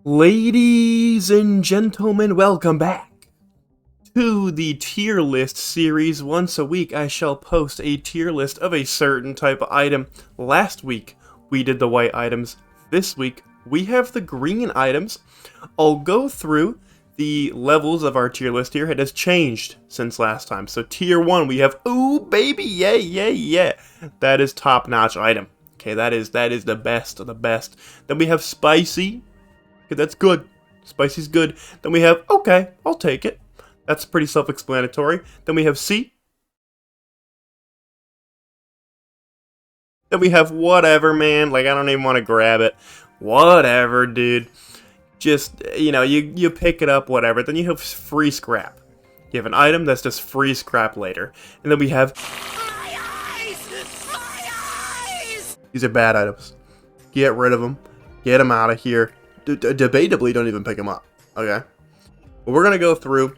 Ladies and gentlemen, welcome back to the tier list series. Once a week I shall post a tier list of a certain type of item. Last week we did the white items. This week we have the green items. I'll go through the levels of our tier list here. It has changed since last time. So tier 1 we have, ooh baby, yeah. That is top-notch item. Okay, that is the best of the best. Then we have spicy. Okay, that's good. Spicy's good. Then we have, okay, I'll take it. That's pretty self-explanatory. Then we have C. Then we have whatever, man. Like, I don't even want to grab it. Whatever, dude. Just, you pick it up, whatever. Then you have free scrap. You have an item that's just free scrap later. And then we have... My eyes! These are bad items. Get rid of them. Get them out of here. Debatably, don't even pick them up. Okay? But we're going to go through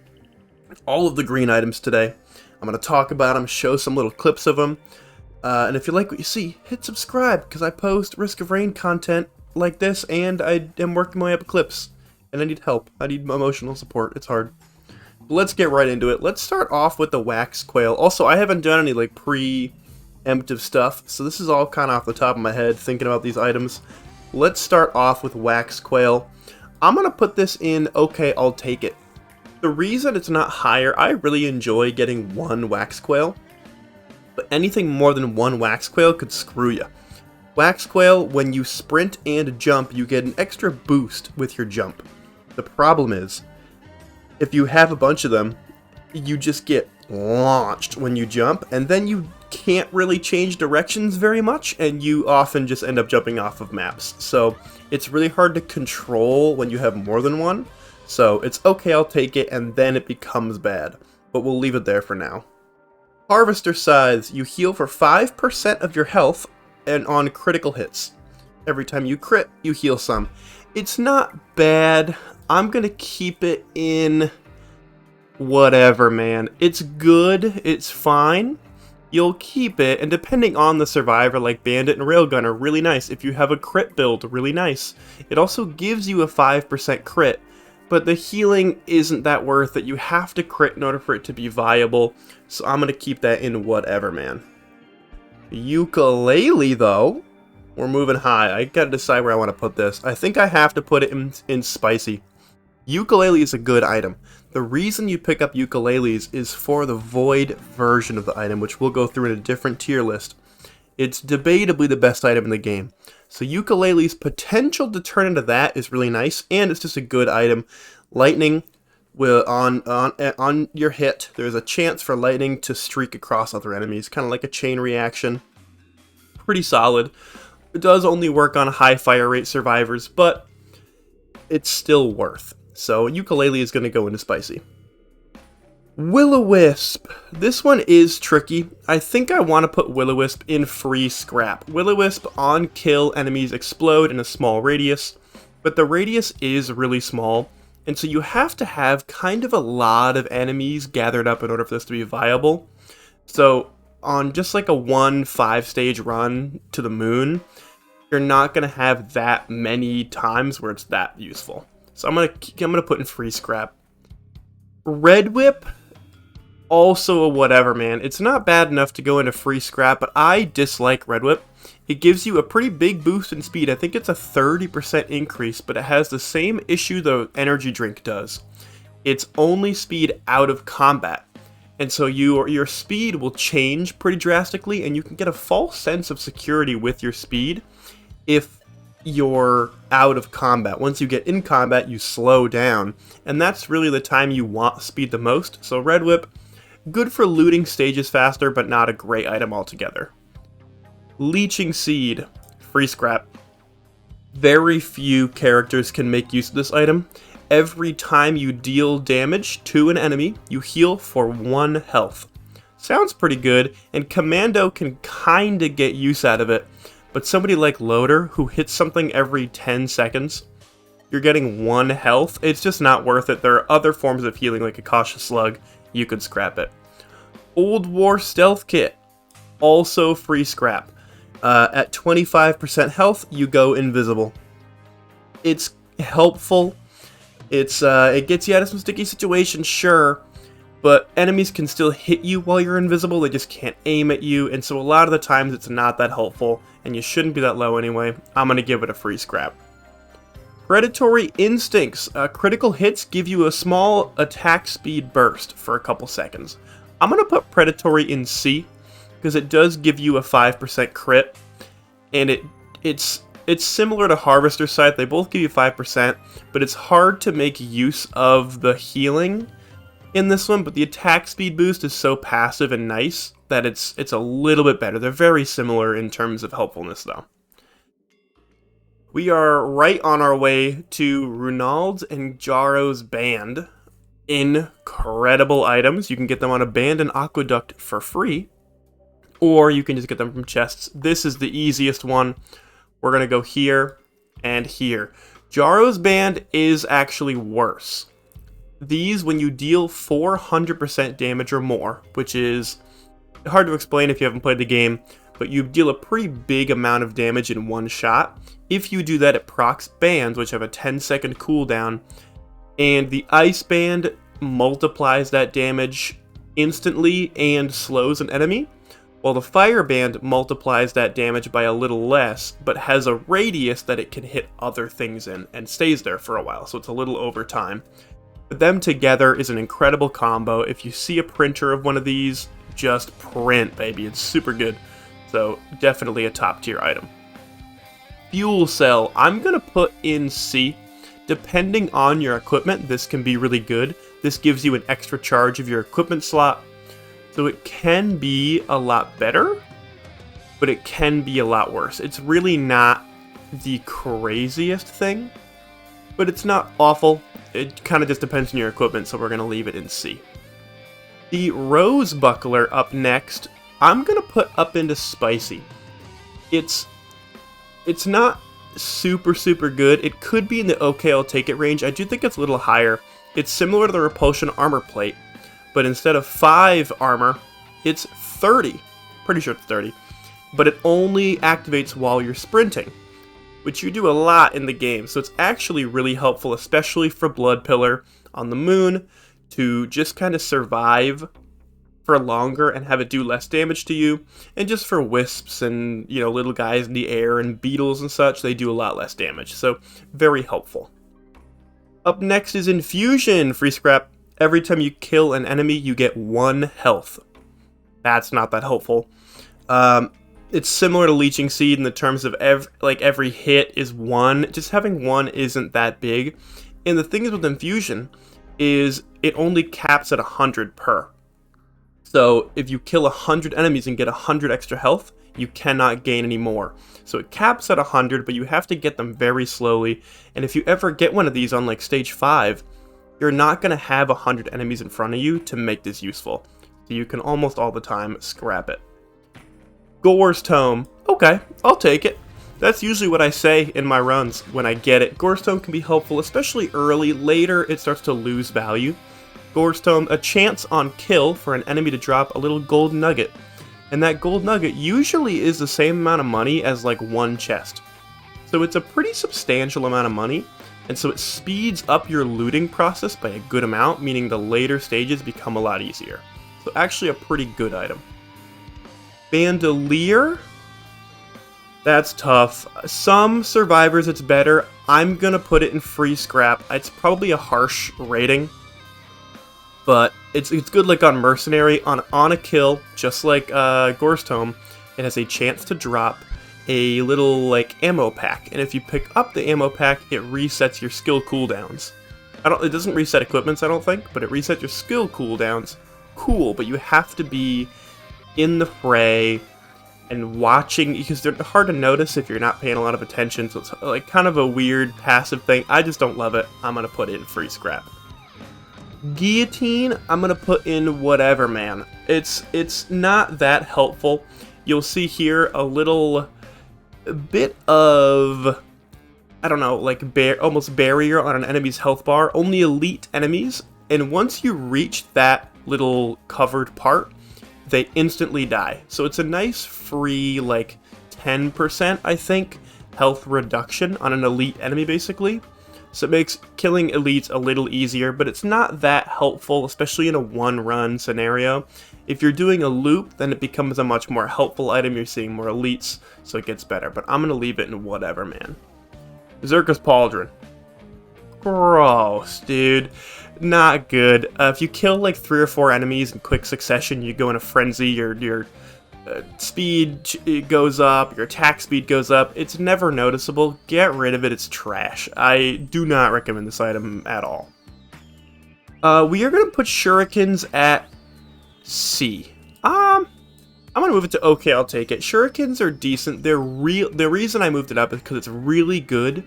all of the green items today. I'm going to talk about them, show some little clips of them. And if you like what you see, hit subscribe, because I post Risk of Rain content like this, and I am working my way up clips. And I need help. I need emotional support. It's hard. But let's get right into it. Let's start off with the wax quail. Also, I haven't done any like preemptive stuff, so this is all kind of off the top of my head, thinking about these items. Let's start off with wax quail. I'm going to put this in, okay, I'll take it. The reason it's not higher, I really enjoy getting one wax quail, but anything more than one wax quail could screw you. Wax quail, when you sprint and jump, you get an extra boost with your jump. The problem is, if you have a bunch of them, you just get launched when you jump, and then you can't really change directions very much, and you often just end up jumping off of maps. So it's really hard to control when you have more than one. So it's okay, I'll take it, and then it becomes bad. But we'll leave it there for now. Harvester Scythes, you heal for 5% of your health and on critical hits. Every time you crit, you heal some. It's not bad. I'm gonna keep it in whatever, man. It's good, it's fine. You'll keep it, and depending on the survivor, like Bandit and Railgunner, really nice. If you have a crit build, really nice. It also gives you a 5% crit, but the healing isn't that worth it. You have to crit in order for it to be viable, so I'm going to keep that in whatever, man. Ukulele, though, we're moving high. I got to decide where I want to put this. I think I have to put it in spicy. Ukulele is a good item. The reason you pick up ukuleles is for the void version of the item, which we'll go through in a different tier list. It's debatably the best item in the game. So ukulele's potential to turn into that is really nice, and it's just a good item. Lightning will on your hit, there's a chance for lightning to streak across other enemies, kind of like a chain reaction. Pretty solid. It does only work on high fire rate survivors, but it's still worth. So ukulele is going to go into spicy. Will-O-Wisp. This one is tricky. I think I want to put Will-O-Wisp in free scrap. Will-O-Wisp on kill enemies explode in a small radius, but the radius is really small, and so you have to have kind of a lot of enemies gathered up in order for this to be viable. So on just like a 5-stage run to the moon, you're not going to have that many times where it's that useful. So I'm gonna put in free scrap. Red Whip, also a whatever, man. It's not bad enough to go into free scrap, but I dislike Red Whip. It gives you a pretty big boost in speed. I think it's a 30% increase, but it has the same issue the energy drink does. It's only speed out of combat. And so your speed will change pretty drastically, and you can get a false sense of security with your speed if you're out of combat. Once you get in combat, you slow down, and that's really the time you want speed the most. So Red Whip, good for looting stages faster, but not a great item altogether. Leeching Seed, free scrap. Very few characters can make use of this item. Every time you deal damage to an enemy, you heal for 1 health. Sounds pretty good, and Commando can kinda get use out of it. But somebody like Loader, who hits something every 10 seconds, you're getting 1 health. It's just not worth it. There are other forms of healing, like a Cautious Slug. You could scrap it. Old War Stealth Kit, also free scrap. At 25% health, you go invisible. It's helpful. It gets you out of some sticky situations, sure, but enemies can still hit you while you're invisible. They just can't aim at you, and so a lot of the times it's not that helpful, and you shouldn't be that low anyway. I'm gonna give it a free scrap. Predatory Instincts. Critical hits give you a small attack speed burst for a couple seconds. I'm gonna put Predatory in C, because it does give you a 5% crit, and it's similar to Harvester Scythe. They both give you 5%, but it's hard to make use of the healing in this one, but the attack speed boost is so passive and nice that it's a little bit better. They're very similar in terms of helpfulness, though. We are right on our way to Runald's and Kjaro's band. Incredible items. You can get them on a band and aqueduct for free, or you can just get them from chests. This is the easiest one. We're going to go here and here. Kjaro's band is actually worse. These, when you deal 400% damage or more, which is hard to explain if you haven't played the game, but you deal a pretty big amount of damage in one shot. If you do that, it procs bands, which have a 10-second cooldown, and the ice band multiplies that damage instantly and slows an enemy, while the fire band multiplies that damage by a little less, but has a radius that it can hit other things in, and stays there for a while, so it's a little over time. But them together is an incredible combo. If you see a printer of one of these, just print, baby. It's super good. So definitely a top tier item. Fuel Cell, I'm going to put in C. Depending on your equipment, this can be really good. This gives you an extra charge of your equipment slot. So it can be a lot better, but it can be a lot worse. It's really not the craziest thing, but it's not awful. It kind of just depends on your equipment, so we're going to leave it in C. The Rose Buckler up next, I'm going to put up into Spicy. It's not super good. It could be in the okay, I'll take it range. I do think it's a little higher. It's similar to the Repulsion Armor Plate, but instead of 5 armor, it's 30. Pretty sure it's 30. But it only activates while you're sprinting, which you do a lot in the game. So it's actually really helpful, especially for Blood Pillar on the moon, to just kind of survive for longer and have it do less damage to you. And just for wisps and, you know, little guys in the air and beetles and such, they do a lot less damage. So very helpful. Up next is Infusion. Free scrap. Every time you kill an enemy, you get 1 health. That's not that helpful. It's similar to Leeching Seed in the terms of every hit is 1. Just having 1 isn't that big. And the thing is with Infusion is it only caps at 100 per. So if you kill 100 enemies and get 100 extra health, you cannot gain any more. So it caps at 100, but you have to get them very slowly. And if you ever get one of these on like stage 5, you're not going to have 100 enemies in front of you to make this useful. So you can almost all the time scrap it. Gore Stone. Okay, I'll take it. That's usually what I say in my runs when I get it. Gore Stone can be helpful, especially early. Later, it starts to lose value. Gore Stone, a chance on kill for an enemy to drop a little gold nugget. And that gold nugget usually is the same amount of money as like 1 chest. So it's a pretty substantial amount of money. And so it speeds up your looting process by a good amount, meaning the later stages become a lot easier. So actually a pretty good item. Bandolier? That's tough. Some survivors it's better. I'm gonna put it in free scrap. It's probably a harsh rating, but it's good like on Mercenary. On a kill, just like Gore Stone, it has a chance to drop a little like ammo pack, and if you pick up the ammo pack, it resets your skill cooldowns. It doesn't reset equipments, I don't think, but it resets your skill cooldowns. Cool, but you have to be in the fray and watching, because they're hard to notice if you're not paying a lot of attention, so it's like kind of a weird passive thing. I just don't love it. I'm gonna put it in free scrap. Guillotine, I'm gonna put in whatever, man. It's not that helpful. You'll see here a bit of, I don't know, like almost barrier on an enemy's health bar. Only elite enemies, and once you reach that little covered part, they instantly die. So it's a nice free, like 10%, I think, health reduction on an elite enemy, basically. so it makes killing elites a little easier, but it's not that helpful, especially in a one-run scenario. If you're doing a loop, then it becomes a much more helpful item. You're seeing more elites, so it gets better. But I'm going to leave it in whatever, man. Zerka's Pauldron. Gross, dude. Not good. If you kill like 3 or 4 enemies in quick succession, you go in a frenzy, your speed goes up, your attack speed goes up. It's never noticeable. Get rid of it. It's trash. I do not recommend this item at all. We are going to put Shurikens at C. I'm gonna move it to okay, I'll take it. Shurikens are decent. The reason I moved it up is because it's really good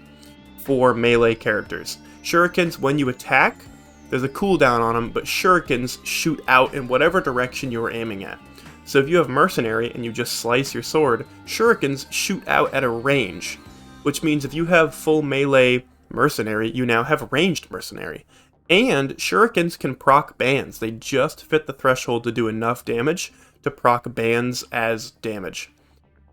for melee characters. Shurikens, when you attack, there's a cooldown on them, but Shurikens shoot out in whatever direction you are aiming at. So if you have Mercenary and you just slice your sword, Shurikens shoot out at a range, which means if you have full melee Mercenary, you now have ranged Mercenary. And Shurikens can proc bans. They just fit the threshold to do enough damage to proc bans as damage.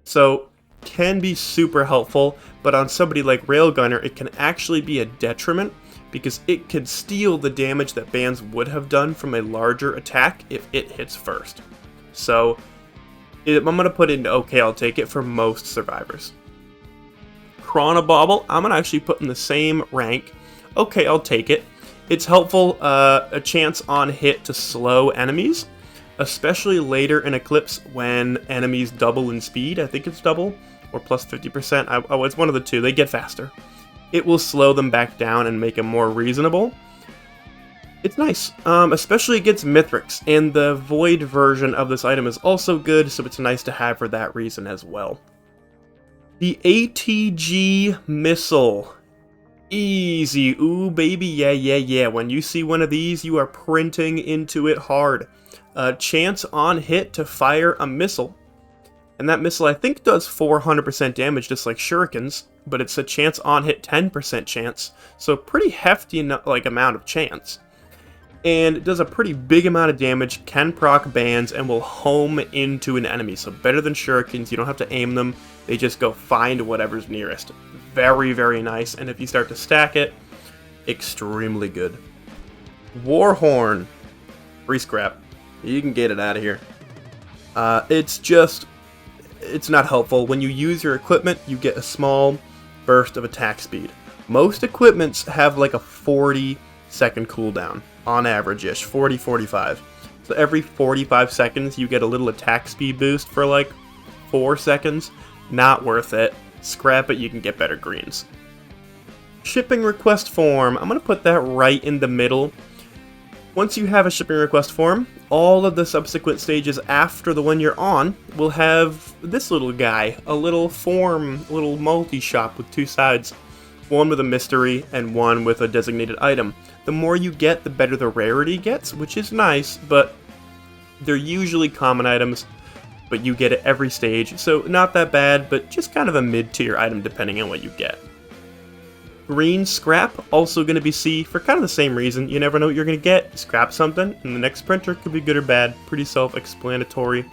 So, can be super helpful, but on somebody like Railgunner, it can actually be a detriment because it can steal the damage that bans would have done from a larger attack if it hits first. So, I'm going to put it into okay, I'll take it for most survivors. Chronobauble, I'm going to actually put in the same rank. Okay, I'll take it. It's helpful, a chance on hit to slow enemies, especially later in Eclipse when enemies double in speed. I think it's double, or plus 50%. It's one of the two. They get faster. It will slow them back down and make them more reasonable. It's nice, especially against Mithrix, and the Void version of this item is also good, so it's nice to have for that reason as well. The ATG Missile. Easy. Ooh, baby, yeah. When you see one of these, you are printing into it hard. Chance on hit to fire a missile. And that missile, I think, does 400% damage, just like Shurikens, but it's a chance on hit 10% chance, so pretty hefty amount of chance. And it does a pretty big amount of damage, can proc bans, and will home into an enemy. So better than Shurikens, you don't have to aim them, they just go find whatever's nearest. Very, very nice, and if you start to stack it, extremely good. Warhorn. Free scrap. You can get it out of here. It's not helpful. When you use your equipment, you get a small burst of attack speed. Most equipments have like a 40-second cooldown, on average-ish, 40-45. So every 45 seconds, you get a little attack speed boost for like 4 seconds. Not worth it. Scrap it, you can get better greens. Shipping request form. I'm going to put that right in the middle. Once you have a shipping request form, all of the subsequent stages after the one you're on will have this little guy, a little form, a little multi-shop with 2 sides. One with a mystery and one with a designated item. The more you get, the better the rarity gets, which is nice, but they're usually common items, but you get it every stage, so not that bad, but just kind of a mid-tier item depending on what you get. Green scrap, also going to be C for kind of the same reason. You never know what you're going to get. Scrap something, and the next printer could be good or bad. Pretty self-explanatory.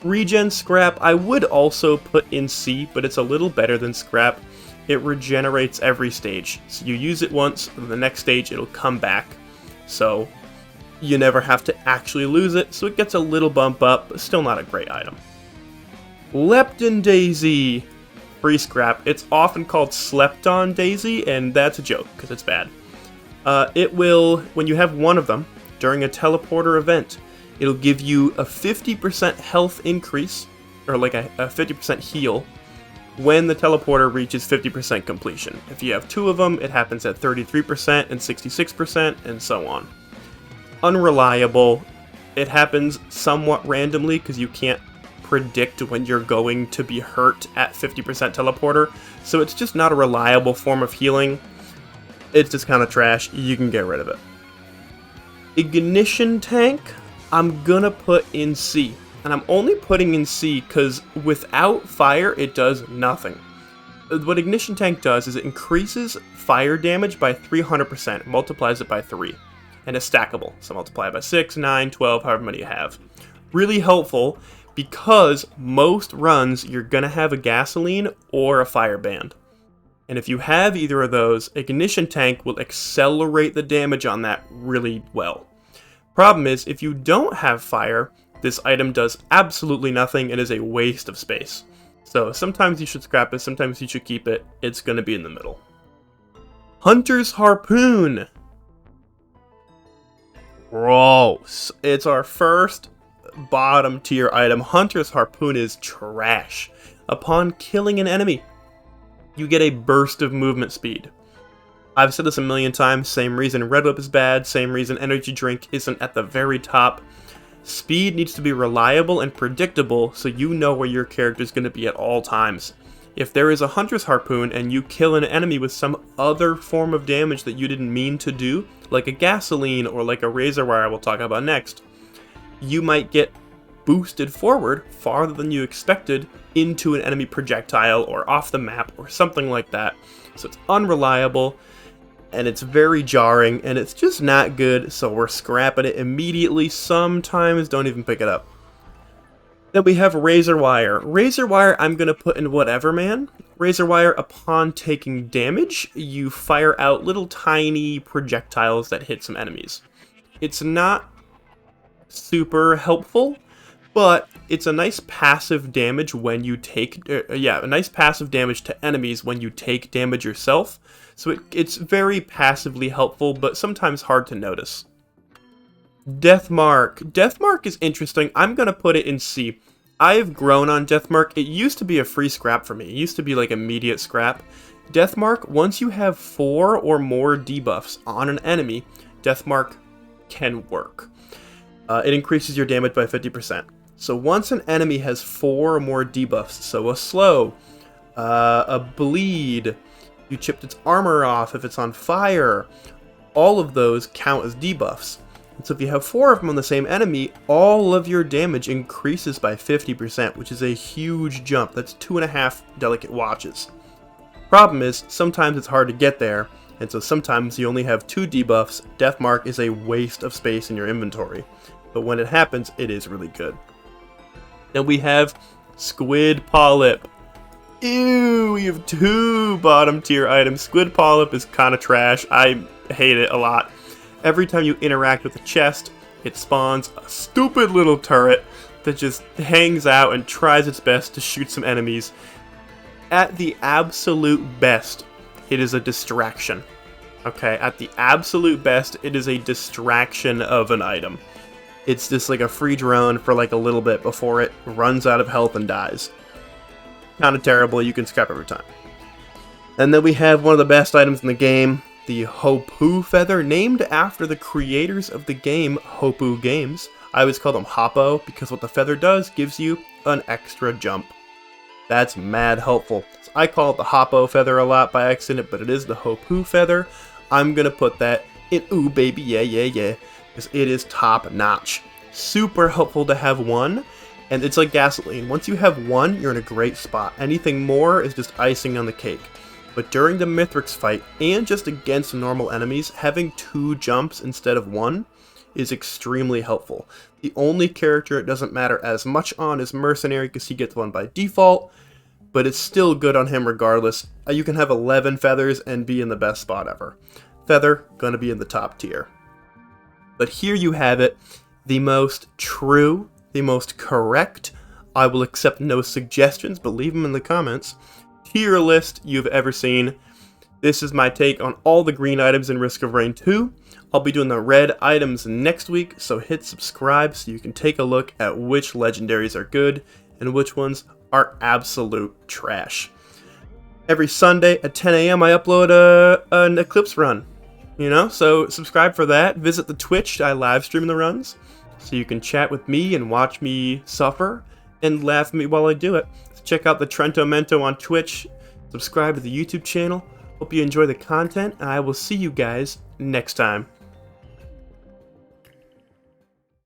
Regen scrap, I would also put in C, but it's a little better than scrap. It regenerates every stage. So you use it once, and the next stage it'll come back. So you never have to actually lose it, so it gets a little bump up, but still not a great item. Lepton Daisy. Free scrap. It's often called Lepton Daisy, and that's a joke, because it's bad. It will, when you have one of them, during a teleporter event, it'll give you a 50% health increase, or like a 50% heal, when the teleporter reaches 50% completion. If you have 2 of them, it happens at 33% and 66%, and so on. Unreliable. It happens somewhat randomly, because you can't predict when you're going to be hurt at 50% teleporter, so it's just not a reliable form of healing. It's just kind of trash. You can get rid of it. Ignition tank, I'm gonna put in C, and I'm only putting in C because without fire it does nothing. What ignition tank does is it increases fire damage by 300%, multiplies it by 3, and it's stackable, so multiply it by 6, 9, 12, however many you have. Really helpful, because most runs you're gonna have a gasoline or a fire band. And if you have either of those, Ignition Tank will accelerate the damage on that really well. Problem is, if you don't have fire, this item does absolutely nothing and is a waste of space. So sometimes you should scrap it, sometimes you should keep it. It's going to be in the middle. Hunter's Harpoon. Gross. It's our first bottom tier item. Hunter's Harpoon is trash. Upon killing an enemy, you get a burst of movement speed. I've said this a million times, same reason Red Whip is bad, same reason Energy Drink isn't at the very top. Speed needs to be reliable and predictable so you know where your character is going to be at all times. If there is a Hunter's Harpoon and you kill an enemy with some other form of damage that you didn't mean to do, like a gasoline or like a razor wire we'll talk about next, you might get boosted forward farther than you expected into an enemy projectile or off the map or something like that. So it's unreliable and it's very jarring and it's just not good, so we're scrapping it immediately. Sometimes don't even pick it up. Then we have Razor Wire. Razor Wire I'm going to put in whatever, man. Razor Wire, upon taking damage, you fire out little tiny projectiles that hit some enemies. It's not super helpful, but it's a nice passive damage when you take, a nice passive damage to enemies when you take damage yourself. So it's very passively helpful, but sometimes hard to notice. Deathmark. Deathmark is interesting. I'm going to put it in C. I've grown on Deathmark. It used to be a free scrap for me. It used to be like immediate scrap. Deathmark, once you have 4 or more debuffs on an enemy, Deathmark can work. It increases your damage by 50%. So once an enemy has 4 or more debuffs, so a slow, a bleed, you chipped its armor off if it's on fire, all of those count as debuffs. And so if you have 4 of them on the same enemy, all of your damage increases by 50%, which is a huge jump. That's 2.5 delicate watches. Problem is, sometimes it's hard to get there, and so sometimes you only have 2 debuffs. Deathmark is a waste of space in your inventory. But when it happens, it is really good. Then we have Squid Polyp. Ew, we have 2 bottom tier items. Squid Polyp is kind of trash. I hate it a lot. Every time you interact with a chest, it spawns a stupid little turret that just hangs out and tries its best to shoot some enemies. At the absolute best, it is a distraction. Okay, at the absolute best, it is a distraction of an item. It's just like a free drone for like a little bit before it runs out of health and dies. Kind of terrible, you can scrap every time. And then we have one of the best items in the game, the Hoppo feather, named after the creators of the game Hoppo Games. I always call them Hoppo because what the feather does gives you an extra jump. That's mad helpful. So I call it the Hoppo feather a lot by accident, but it is the Hoppo feather. I'm gonna put that in ooh baby yeah yeah yeah, because it is top notch. Super helpful to have 1, and it's like gasoline. Once you have 1, you're in a great spot. Anything more is just icing on the cake. But during the Mithrix fight, and just against normal enemies, having 2 jumps instead of 1 is extremely helpful. The only character it doesn't matter as much on is Mercenary because he gets 1 by default, but it's still good on him regardless. You can have 11 feathers and be in the best spot ever. Feather, gonna be in the top tier. But here you have it, the most true, the most correct, I will accept no suggestions, but leave them in the comments, tier list you've ever seen. This is my take on all the green items in Risk of Rain 2. I'll be doing the red items next week, so hit subscribe so you can take a look at which legendaries are good and which ones are absolute trash. Every Sunday at 10 a.m. I upload an Eclipse run, so subscribe for that. Visit the Twitch, I live stream the runs, so you can chat with me and watch me suffer and laugh at me while I do it. Check out the Trento Mento on Twitch, subscribe to the YouTube channel. Hope you enjoy the content, and I will see you guys next time.